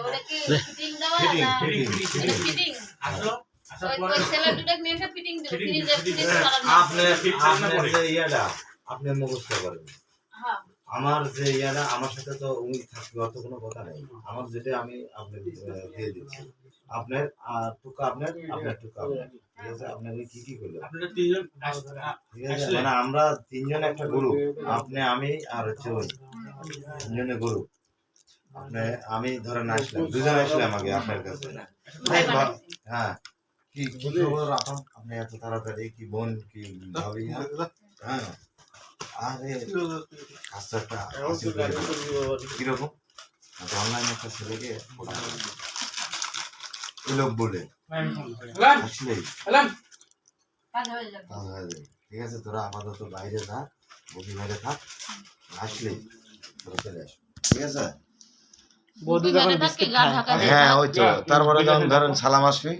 ওরা কি ফিটিং দেওয়া না ফিটিং ওই ছেলে দুটো নিয়ে এসে ফিটিং দিল ফ্রিজে ফিটিং আপনার যে ইয়াটা আপনি মুখস্থ করেন। হ্যাঁ আমার যে ইয়াটা আমার সাথে তো উনি থাকবে অত কোনো কথা নেই। আমার যেটা আমি আপনাকে দিয়ে দিচ্ছি আপনার টুকা আপনার টুকা আপনার, ঠিক আছে? আপনাকে কি কি করলো ঠিক আছে, মানে আমরা তিনজন একটা গ্রুপ, আপনি আমি আর হচ্ছে ওই তিনজনের গ্রুপ। আপনি আমি ধরেন আসলাম, দুজন আসলাম আগে আপনার কাছে। হ্যাঁ কি কি খবর আপন, আপনি এত তাড়াতাড়ি কি বোন কি ভাবি? হ্যাঁ আরে কাজটা কিরকম অনলাইনে একটা ছেলেকে ওই লোক বলে আসলেই ঠিক আছে, তোরা আপাতত বাইরে থাক, বৌদি বাইরে থাক, আসলেই তোরা চলে আস, ঠিক আছে? বৌদি যখন বিস্কিট খায় হ্যাঁ ওই তো, তারপরে যখন ধরেন সালাম আসবে